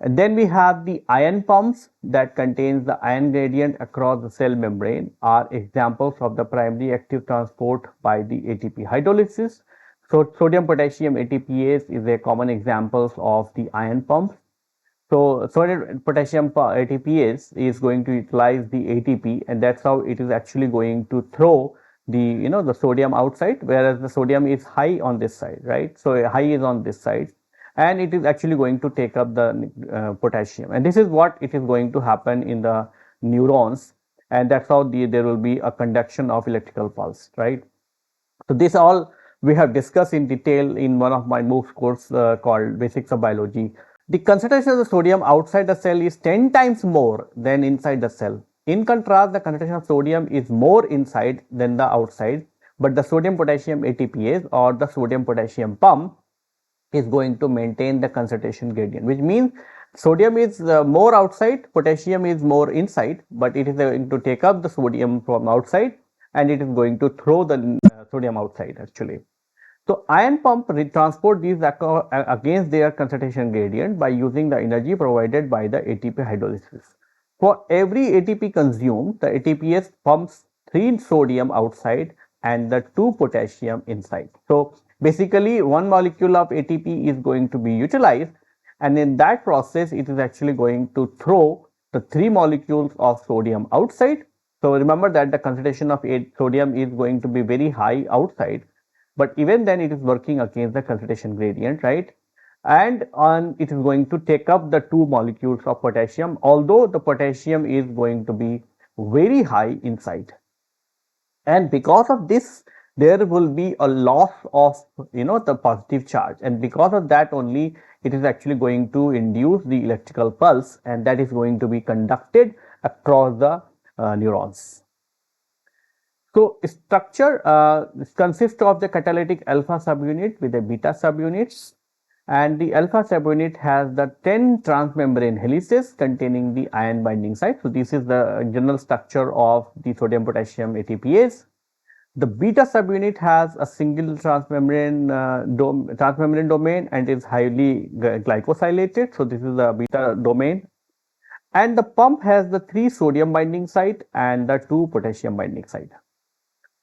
And then we have the ion pumps that contains the ion gradient across the cell membrane are examples of the primary active transport by the ATP hydrolysis. So sodium potassium ATPase is a common example of the ion pumps. So sodium potassium ATPase is going to utilize the ATP, and that's how it is actually going to throw the the sodium outside, whereas the sodium is high on this side, right? So high is on this side, and it is actually going to take up the potassium, and this is what it is going to happen in the neurons, and that's how there will be a conduction of electrical pulse, right? So this all we have discussed in detail in one of my MOOCs course called Basics of Biology. The concentration of the sodium outside the cell is 10 times more than inside the cell. In contrast, the concentration of sodium is more inside than the outside, but the sodium potassium ATPase or the sodium potassium pump is going to maintain the concentration gradient, which means sodium is more outside, potassium is more inside, but it is going to take up the sodium from outside and it is going to throw the sodium outside actually. So ion pump transport these against their concentration gradient by using the energy provided by the ATP hydrolysis. For every ATP consumed, the ATPase pumps 3 sodium outside and the 2 potassium inside. So basically one molecule of ATP is going to be utilized, and in that process it is actually going to throw the 3 molecules of sodium outside. So remember that the concentration of sodium is going to be very high outside, but even then it is working against the concentration gradient, right? And it is going to take up the 2 molecules of potassium, although the potassium is going to be very high inside. And because of this, there will be a loss of the positive charge, and because of that only it is actually going to induce the electrical pulse, and that is going to be conducted across the neurons. So structure consists of the catalytic alpha subunit with the beta subunits, and the alpha subunit has the 10 transmembrane helices containing the ion binding site. So this is the general structure of the sodium potassium ATPase. The beta subunit has a single transmembrane domain and is highly glycosylated. So this is the beta domain. And the pump has the 3 sodium binding site and the 2 potassium binding site.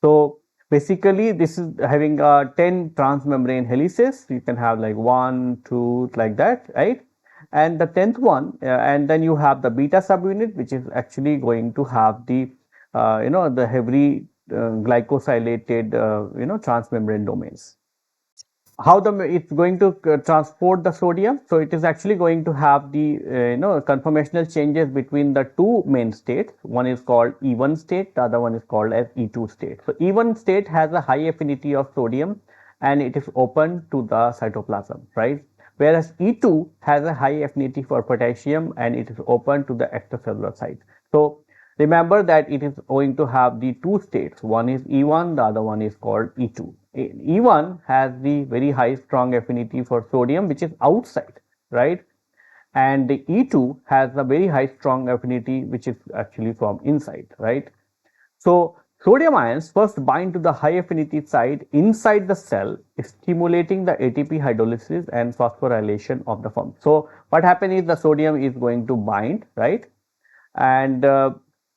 So basically this is having 10 transmembrane helices. You can have like 1, 2 like that, right? And the 10th one, and then you have the beta subunit, which is actually going to have the the heavily glycosylated transmembrane domains. How it's going to transport the sodium? So it is actually going to have the conformational changes between the two main states. One is called E1 state, the other one is called as E2 state. So E1 state has a high affinity of sodium and it is open to the cytoplasm, right? Whereas E2 has a high affinity for potassium and it is open to the extracellular site. So remember that it is going to have the two states. One is E1, the other one is called E2. E1 has the very high strong affinity for sodium, which is outside, right? And the E2 has a very high strong affinity, which is actually from inside, right? So sodium ions first bind to the high affinity site inside the cell, stimulating the ATP hydrolysis and phosphorylation of the form. So what happens is the sodium is going to bind, right? And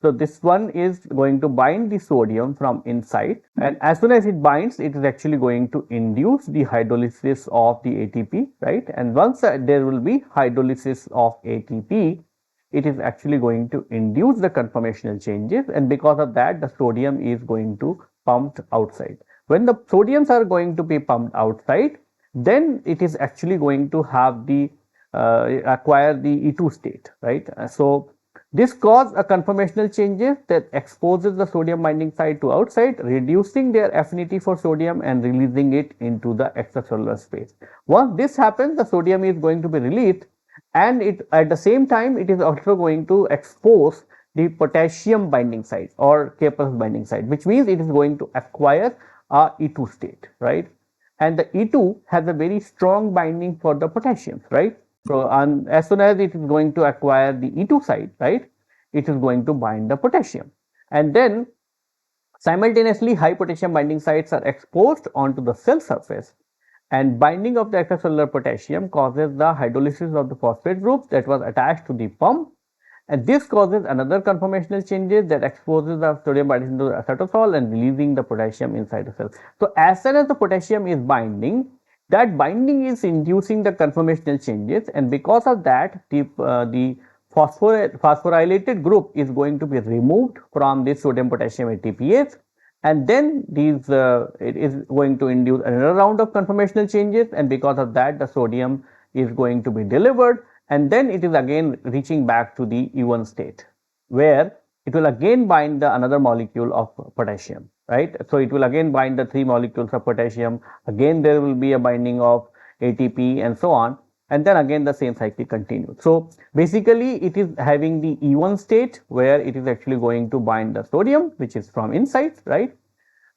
so this one is going to bind the sodium from inside, and as soon as it binds, it is actually going to induce the hydrolysis of the ATP, right? And once there will be hydrolysis of ATP, it is actually going to induce the conformational changes, and because of that, the sodium is going to pumped outside. When the sodiums are going to be pumped outside, then it is actually going to have the acquire the E2 state, right? So this causes a conformational changes that exposes the sodium binding site to outside, reducing their affinity for sodium and releasing it into the extracellular space. Once this happens, the sodium is going to be released, and it at the same time it is also going to expose the potassium binding site or K+ binding site, which means it is going to acquire a E2 state, right? And the E2 has a very strong binding for the potassium, right? So as soon as it is going to acquire the E2 site, right, it is going to bind the potassium. And then simultaneously high potassium binding sites are exposed onto the cell surface, and binding of the extracellular potassium causes the hydrolysis of the phosphate group that was attached to the pump, and this causes another conformational changes that exposes the sodium binding to the acetosol and releasing the potassium inside the cell. So as soon as the potassium is binding, that binding is inducing the conformational changes, and because of that, the phosphorylated group is going to be removed from this sodium potassium ATPase, and then it is going to induce another round of conformational changes, and because of that, the sodium is going to be delivered, and then it is again reaching back to the E1 state, where it will again bind the another molecule of potassium, right? So it will again bind the 3 molecules of potassium, again there will be a binding of ATP and so on, and then again the same cycle continues. So basically it is having the E1 state where it is actually going to bind the sodium, which is from inside, right?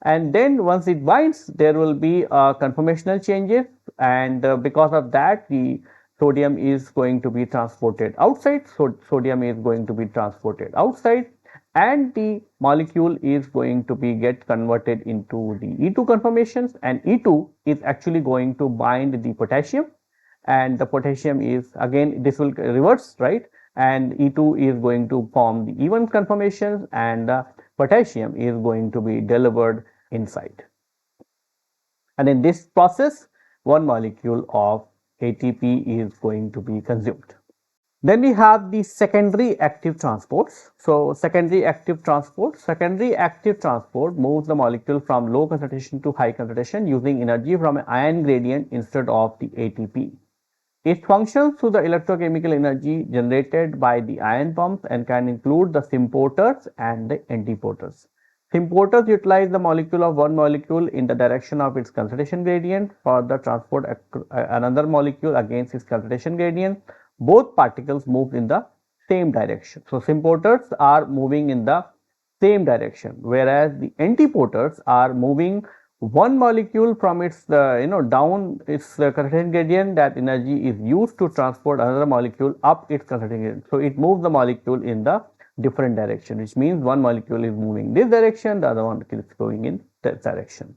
And then once it binds, there will be conformational changes, and because of that, the sodium is going to be transported outside. So sodium is going to be transported outside, and the molecule is going to be get converted into the E2 conformations, and E2 is actually going to bind the potassium, and the potassium is again this will reverse, right? And E2 is going to form the E1 conformations, and potassium is going to be delivered inside. And in this process, one molecule of ATP is going to be consumed. Then we have the secondary active transports. So secondary active transport moves the molecule from low concentration to high concentration using energy from an ion gradient instead of the ATP. It functions through the electrochemical energy generated by the ion pumps and can include the symporters and the antiporters. Symporters utilize the molecule of one molecule in the direction of its concentration gradient for the transport another molecule against its concentration gradient. Both particles move in the same direction. So symporters are moving in the same direction, whereas the antiporters are moving one molecule from its down its concentration gradient. That energy is used to transport another molecule up its concentration gradient. So it moves the molecule in the different direction, which means one molecule is moving this direction, the other one is going in this direction.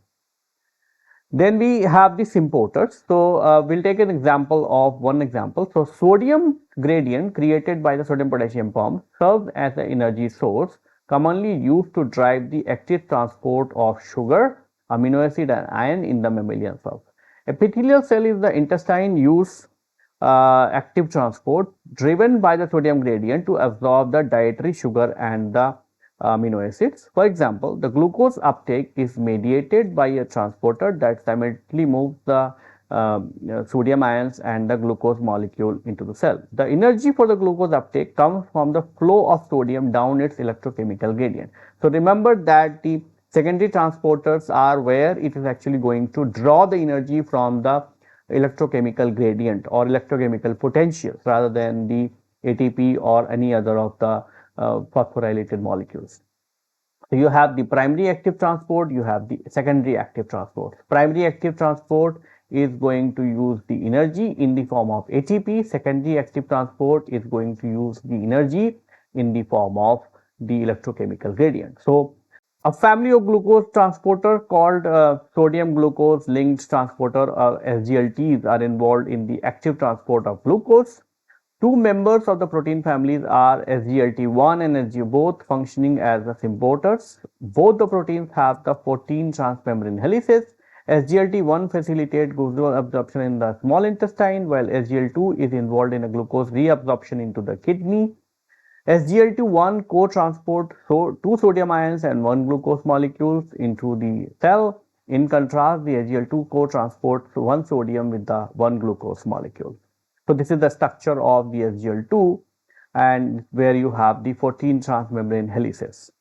Then we have the sympoters. So we'll take an example of one example. So sodium gradient created by the sodium potassium pump serves as an energy source commonly used to drive the active transport of sugar, amino acid and iron in the mammalian cells. Epithelial cell is the intestine use active transport driven by the sodium gradient to absorb the dietary sugar and the amino acids. For example, the glucose uptake is mediated by a transporter that simultaneously moves the sodium ions and the glucose molecule into the cell. The energy for the glucose uptake comes from the flow of sodium down its electrochemical gradient. So remember that the secondary transporters are where it is actually going to draw the energy from the electrochemical gradient or electrochemical potential rather than the ATP or any other of the phosphorylated molecules. So you have the primary active transport, you have the secondary active transport. Primary active transport is going to use the energy in the form of ATP. Secondary active transport is going to use the energy in the form of the electrochemical gradient. So a family of glucose transporter called sodium glucose linked transporter or SGLTs are involved in the active transport of glucose. Two members of the protein families are SGLT1 and SG both functioning as the sympoters. Both the proteins have the 14 transmembrane helices. SGLT1 facilitates glucose absorption in the small intestine while SGL2 is involved in a glucose reabsorption into the kidney. SGLT1 co-transport two sodium ions and one glucose molecules into the cell. In contrast, the SGL2 co-transports one sodium with the one glucose molecule. So this is the structure of the SGL2 and where you have the 14 transmembrane helices.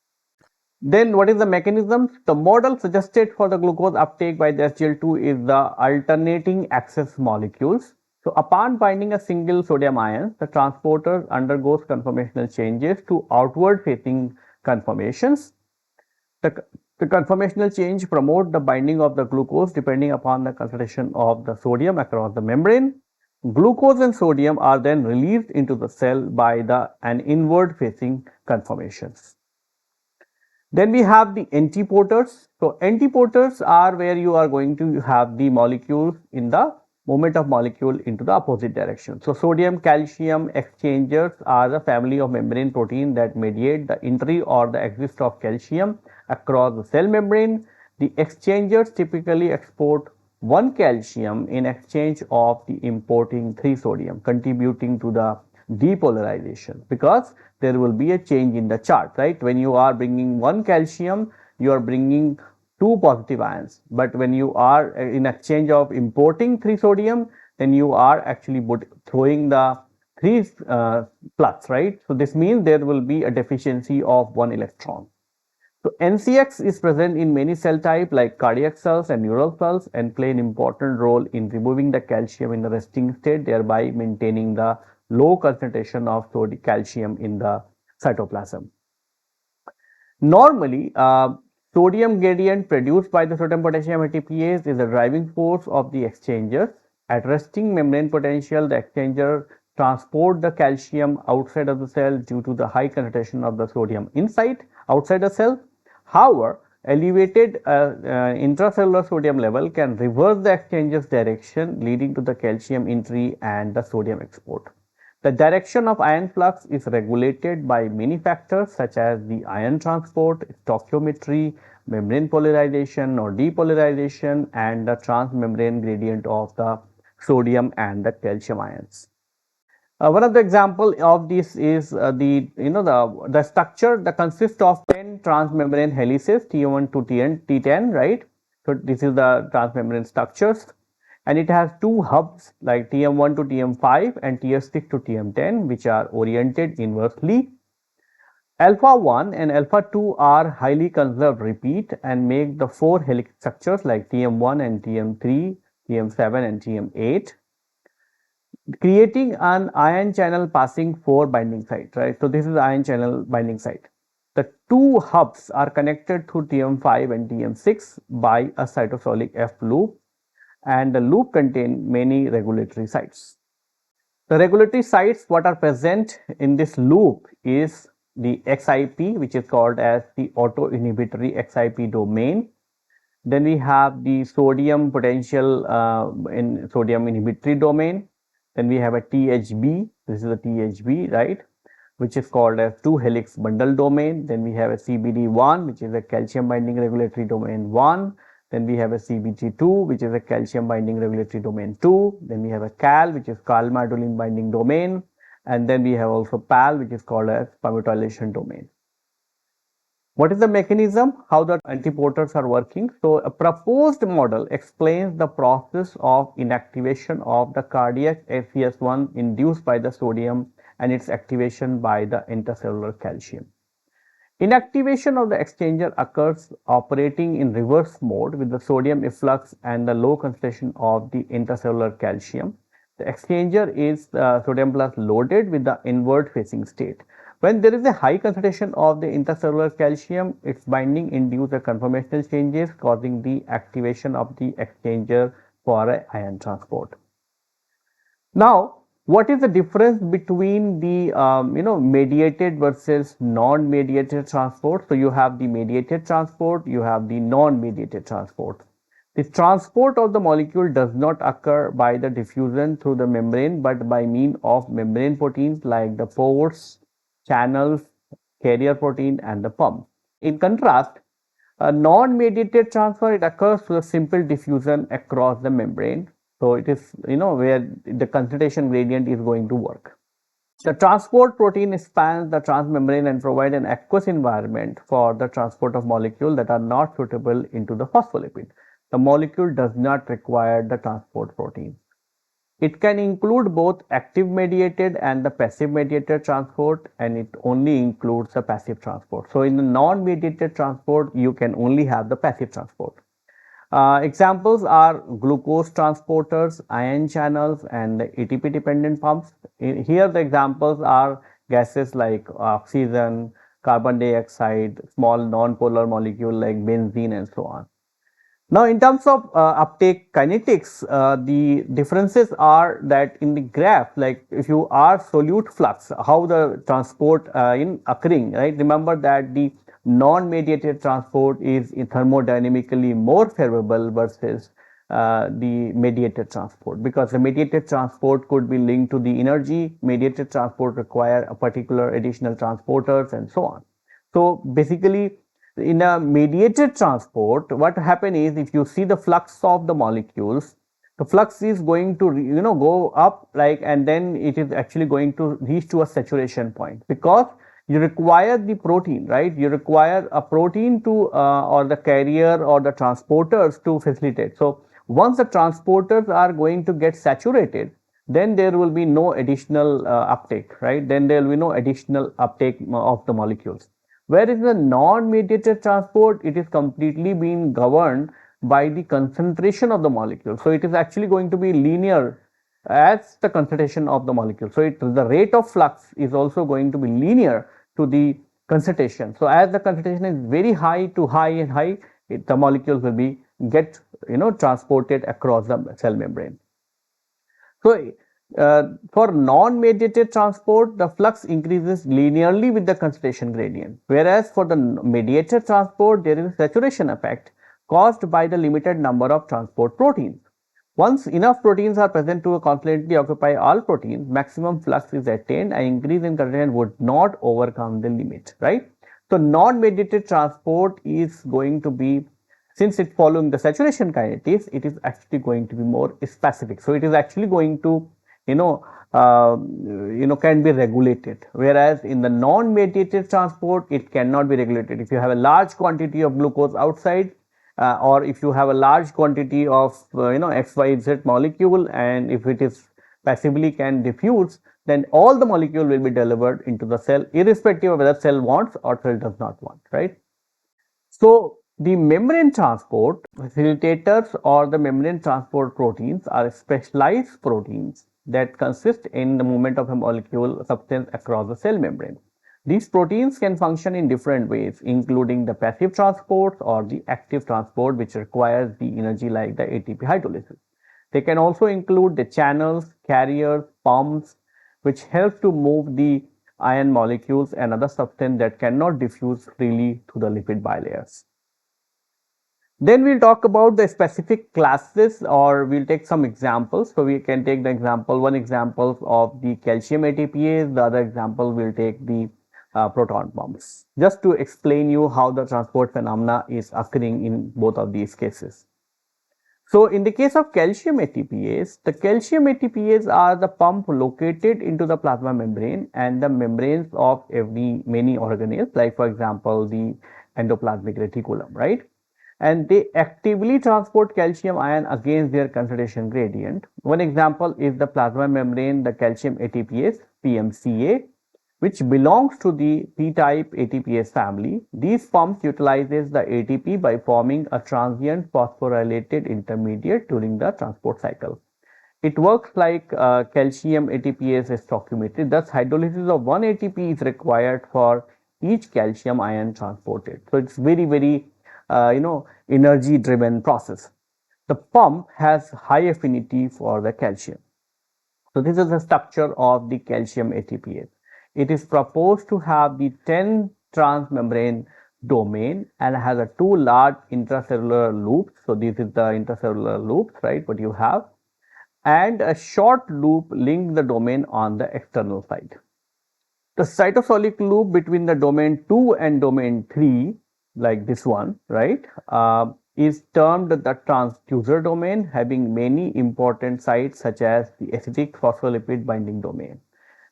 Then what is the mechanism? The model suggested for the glucose uptake by the SGL2 is the alternating access molecules. So upon binding a single sodium ion, the transporter undergoes conformational changes to outward facing conformations. The conformational change promote the binding of the glucose depending upon the concentration of the sodium across the membrane. Glucose and sodium are then released into the cell by an inward facing conformations. Then we have the antipoters. So antipoters are where you are going to have the molecules in the movement of molecule into the opposite direction. So sodium calcium exchangers are the family of membrane protein that mediate the entry or the exit of calcium across the cell membrane. The exchangers typically export one calcium in exchange of the importing 3 sodium, contributing to the depolarization because there will be a change in the chart, right? When you are bringing one calcium, you are bringing 2 positive ions, but when you are in exchange of importing 3 sodium, then you are actually throwing the 3 plus, right? So this means there will be a deficiency of 1 electron. So NCX is present in many cell types like cardiac cells and neural cells and play an important role in removing the calcium in the resting state, thereby maintaining the low concentration of calcium in the cytoplasm. Normally, sodium gradient produced by the sodium potassium ATPase is the driving force of the exchangers. At resting membrane potential, the exchanger transport the calcium outside of the cell due to the high concentration of the sodium outside the cell. However, elevated intracellular sodium level can reverse the exchanger's direction, leading to the calcium entry and the sodium export. The direction of ion flux is regulated by many factors such as the ion transport, stoichiometry, membrane polarization or depolarization, and the transmembrane gradient of the sodium and the calcium ions. One of the example of this is the structure that consists of 10 transmembrane helices T1 to T10, right? So this is the transmembrane structures, and it has 2 hubs like TM1 to TM5 and TS6 to TM10, which are oriented inversely. Alpha 1 and alpha 2 are highly conserved repeat and make the 4 helix structures like TM1 and TM3, TM7 and TM8, creating an ion channel passing 4 binding sites, right? So this is the ion channel binding site. The 2 hubs are connected through TM5 and TM6 by a cytosolic F loop, and the loop contains many regulatory sites. The regulatory sites what are present in this loop is the XIP, which is called as the autoinhibitory XIP domain. Then we have the sodium potential in sodium inhibitory domain. Then we have a THB, this is a THB, right, which is called as 2 helix bundle domain. Then we have a CBD1, which is a calcium binding regulatory domain 1. Then we have a CBG2, which is a calcium binding regulatory domain 2. Then we have a CAL, which is calmodulin binding domain. And then we have also PAL, which is called as palmitylation domain. What is the mechanism? How the antiporters are working? So a proposed model explains the process of inactivation of the cardiac ACS1 induced by the sodium and its activation by the intracellular calcium. Inactivation of the exchanger occurs operating in reverse mode with the sodium efflux and the low concentration of the intracellular calcium. The exchanger is sodium plus loaded with the inward facing state. When there is a high concentration of the intracellular calcium, its binding induces a conformational changes causing the activation of the exchanger for ion transport. Now, what is the difference between the mediated versus non-mediated transport? So you have the mediated transport, you have the non-mediated transport. The transport of the molecule does not occur by the diffusion through the membrane, but by means of membrane proteins like the pores, channels, carrier protein, and the pump. In contrast, a non-mediated transfer, it occurs through a simple diffusion across the membrane. So it is, where the concentration gradient is going to work. The transport protein spans the transmembrane and provide an aqueous environment for the transport of molecules that are not suitable into the phospholipid. The molecule does not require the transport protein. It can include both active mediated and the passive mediated transport, and it only includes the passive transport. So in the non-mediated transport, you can only have the passive transport. Examples are glucose transporters, ion channels, and the ATP dependent pumps. Here the examples are gases like oxygen, carbon dioxide, small non-polar molecule like benzene, and so on. Now, in terms of uptake kinetics, the differences are that in the graph, like if you are solute flux, how the transport in occurring, right? Remember that the non-mediated transport is thermodynamically more favorable versus the mediated transport, because the mediated transport could be linked to the energy. Mediated transport require a particular additional transporters and so on. So basically, in a mediated transport, what happen is, if you see the flux of the molecules, the flux is going to go up, like, and then it is actually going to reach to a saturation point, because you require the protein, right? You require a protein to or the carrier or the transporters to facilitate. So once the transporters are going to get saturated, then there will be no additional uptake, right? Then there will be no additional uptake of the molecules. Whereas the non-mediated transport, it is completely being governed by the concentration of the molecule. So it is actually going to be linear as the concentration of the molecule. So the rate of flux is also going to be linear to the concentration. So as the concentration is very high to high and high, the molecules will be transported across the cell membrane. So for non-mediated transport, the flux increases linearly with the concentration gradient, whereas for the mediated transport, there is a saturation effect caused by the limited number of transport proteins. Once enough proteins are present to constantly occupy all proteins, maximum flux is attained, and increase in concentration would not overcome the limit, right? So non-mediated transport is going to be, since it's following the saturation kinetics, it is actually going to be more specific. So it is actually going to, can be regulated. Whereas in the non-mediated transport, it cannot be regulated. If you have a large quantity of glucose outside, or if you have a large quantity of XYZ molecule, and if it is passively can diffuse, then all the molecule will be delivered into the cell, irrespective of whether cell wants or cell does not want, right? So the membrane transport facilitators or the membrane transport proteins are specialized proteins that consist in the movement of a molecule substance across the cell membrane. These proteins can function in different ways, including the passive transport or the active transport, which requires the energy like the ATP hydrolysis. They can also include the channels, carriers, pumps, which help to move the ion molecules and other substance that cannot diffuse freely through the lipid bilayers. Then we'll talk about the specific classes, or we'll take some examples. So we can take the example, one example of the calcium ATPase, the other example we'll take the proton pumps, just to explain you how the transport phenomena is occurring in both of these cases. So in the case of calcium ATPase, the calcium ATPase are the pump located into the plasma membrane and the membranes of many organelles, like for example the endoplasmic reticulum, right? And they actively transport calcium ion against their concentration gradient. One example is the plasma membrane, the calcium ATPase, PMCA, which belongs to the P-type ATPase family. These pumps utilizes the ATP by forming a transient phosphorylated intermediate during the transport cycle. It works like calcium ATPase stoichiometry. Thus, hydrolysis of one ATP is required for each calcium ion transported. So it's very, very, energy driven process. The pump has high affinity for the calcium. So this is the structure of the calcium ATPase. It is proposed to have the 10 transmembrane domain and has a two large intracellular loops. So this is the intracellular loops, right? What you have, and a short loop link the domain on the external side. The cytosolic loop between the domain 2 and domain 3, like this one, right, is termed the transducer domain, having many important sites such as the acidic phospholipid binding domain.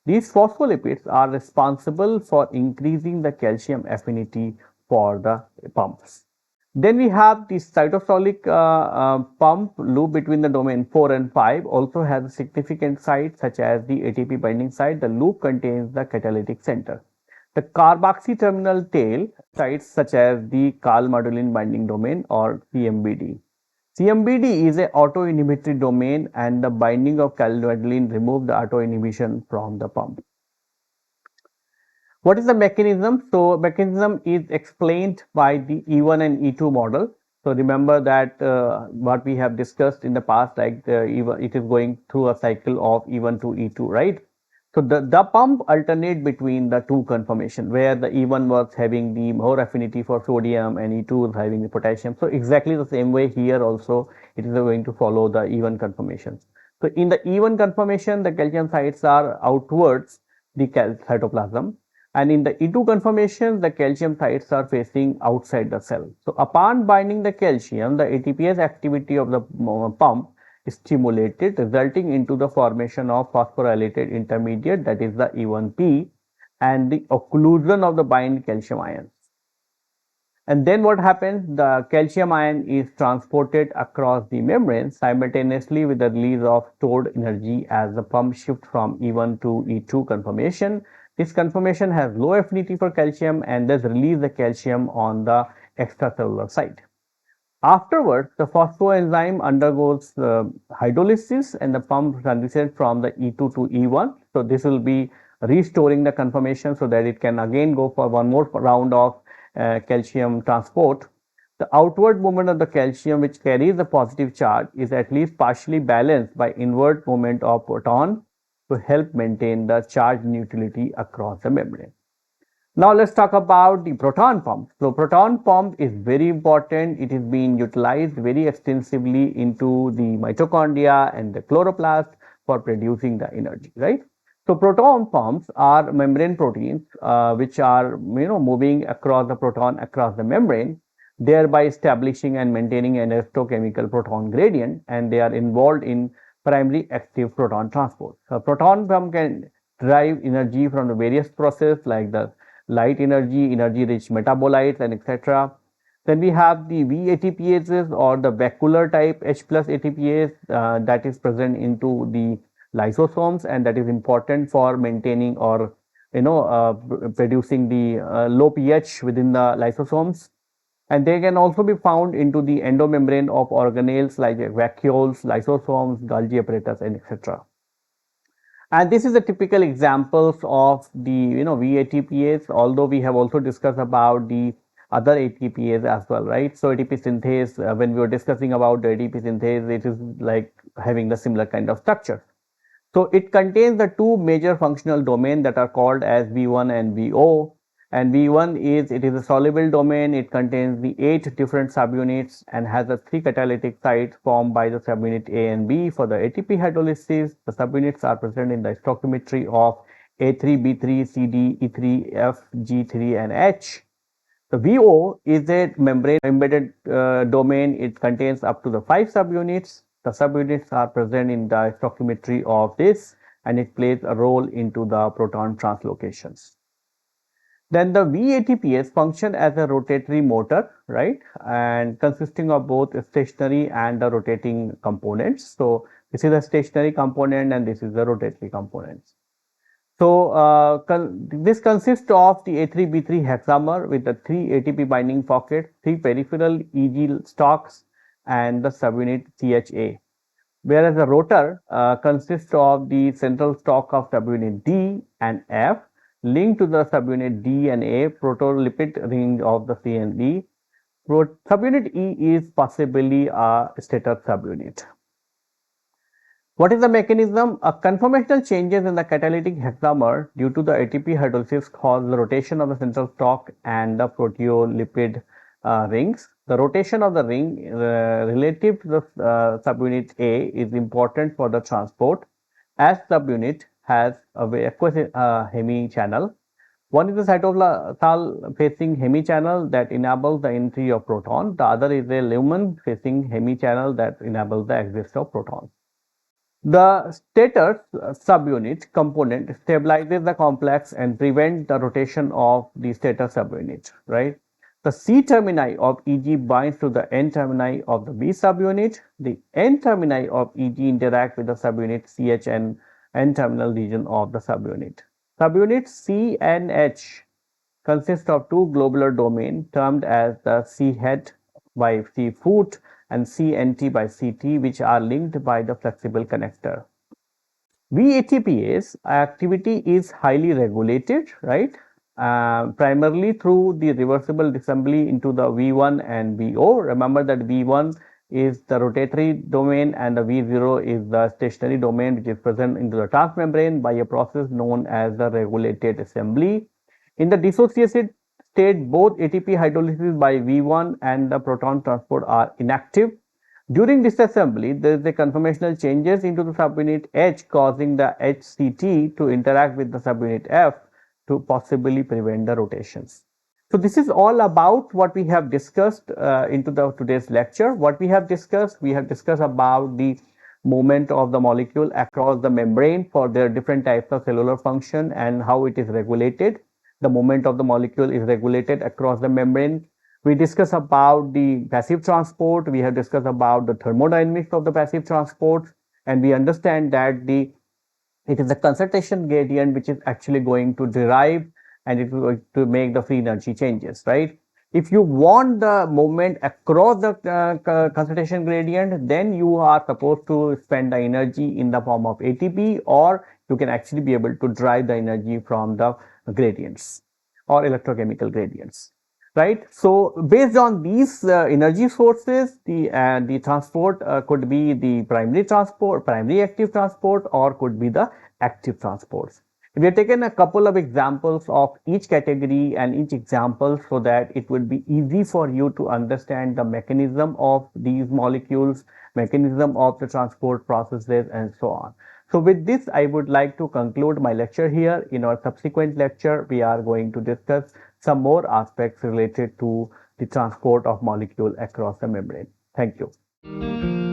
These phospholipids are responsible for increasing the calcium affinity for the pumps. Then we have the cytosolic pump loop between the domain 4 and 5 also has a significant site such as the ATP binding site. The loop contains the catalytic center. The carboxy terminal tail sites such as the calmodulin binding domain or CMBD. CMBD is a autoinhibitory domain and the binding of calmodulin removes the autoinhibition from the pump. What is the mechanism? So mechanism is explained by the E1 and E2 model. So remember that what we have discussed in the past, like it is going through a cycle of E1 to E2, right? So the pump alternate between the two conformation where the E1 was having the more affinity for sodium and E2 was having the potassium. So exactly the same way here also it is going to follow the E1 conformation. So in the E1 conformation, the calcium sites are outwards the cytoplasm, and in the E2 conformation, the calcium sites are facing outside the cell. So upon binding the calcium, the ATPase activity of the pump is stimulated, resulting into the formation of phosphorylated intermediate, that is the E1P, and the occlusion of the bind calcium ions. And then what happens? The calcium ion is transported across the membrane simultaneously with the release of stored energy as the pump shifts from E1 to E2 conformation. This conformation has low affinity for calcium and thus release the calcium on the extracellular side. Afterwards, the phosphoenzyme undergoes hydrolysis and the pump transitions from the E2 to E1. So this will be restoring the conformation so that it can again go for one more round of calcium transport. The outward movement of the calcium, which carries the positive charge, is at least partially balanced by inward movement of proton to help maintain the charge neutrality across the membrane. Now let's talk about the proton pump. So proton pump is very important. It is being utilized very extensively into the mitochondria and the chloroplast for producing the energy, right? So proton pumps are membrane proteins which are moving across the proton across the membrane, thereby establishing and maintaining an electrochemical proton gradient, and they are involved in primary active proton transport. So proton pump can derive energy from the various processes like the light energy, energy rich metabolites, and etc. Then we have the VATPases or the vacuolar type H plus ATPase that is present into the lysosomes, and that is important for maintaining or producing the low pH within the lysosomes. And they can also be found into the endomembrane of organelles like vacuoles, lysosomes, Golgi apparatus, and etc. And this is a typical examples of the VATPase, although we have also discussed about the other ATPase as well, right? So ATP synthase, when we were discussing about the ATP synthase, it is like having the similar kind of structure. So it contains the two major functional domains that are called as V1 and VO. And V1 is, it is a soluble domain. It contains the 8 different subunits and has the 3 catalytic sites formed by the subunit A and B. For the ATP hydrolysis, the subunits are present in the stoichiometry of A3, B3, CD, E3, F, G3 and H. The VO is a membrane embedded domain. It contains up to the 5 subunits. The subunits are present in the stoichiometry of this, and it plays a role into the proton translocations. Then the VATPs function as a rotatory motor, right? And consisting of both stationary and the rotating components. So this is a stationary component and this is the rotatory components. So this consists of the A3B3 hexamer with the 3 ATP binding pockets, 3 peripheral EG stalks, and the subunit CHA. Whereas the rotor consists of the central stalk of subunit D and F linked to the subunit D and A protolipid ring of the C and D. Subunit E is possibly a stator subunit. What is the mechanism? A conformational changes in the catalytic hexamer due to the ATP hydrolysis cause the rotation of the central stalk and the proteolipid rings. The rotation of the ring relative to the subunit A is important for the transport, as subunit has a aqueous hemichannel. One is the cytosol facing hemichannel that enables the entry of proton. The other is a lumen facing hemichannel that enables the exit of protons. The stator subunit component stabilizes the complex and prevents the rotation of the stator subunit, right? The C termini of EG binds to the N termini of the B subunit. The N termini of EG interact with the subunit CH and N terminal region of the subunit. Subunit C and H consist of 2 globular domains termed as the C head by C foot and CNT by CT, which are linked by the flexible connector. VATPase activity is highly regulated, right? Primarily through the reversible disassembly into the V1 and VO. Remember that V1 is the rotatory domain and the V0 is the stationary domain, which is present into the transmembrane by a process known as the regulated assembly. In the dissociated state, both ATP hydrolysis by V1 and the proton transport are inactive. During disassembly, there is a conformational changes into the subunit H, causing the HCT to interact with the subunit F to possibly prevent the rotations. So this is all about what we have discussed into the today's lecture. What we have discussed about the movement of the molecule across the membrane for their different types of cellular function and how it is regulated. The movement of the molecule is regulated across the membrane. We discussed about the passive transport. We have discussed about the thermodynamics of the passive transport, and we understand that it is the concentration gradient which is actually going to derive and it is going to make the free energy changes, right? If you want the movement across the concentration gradient, then you are supposed to spend the energy in the form of ATP, or you can actually be able to drive the energy from the gradients or electrochemical gradients, right? So based on these energy sources, the transport could be the primary transport, primary active transport, or could be the active transports. We have taken a couple of examples of each category and each example so that it would be easy for you to understand the mechanism of these molecules, mechanism of the transport processes, and so on. So with this, I would like to conclude my lecture here. In our subsequent lecture, we are going to discuss some more aspects related to the transport of molecule across the membrane. Thank you.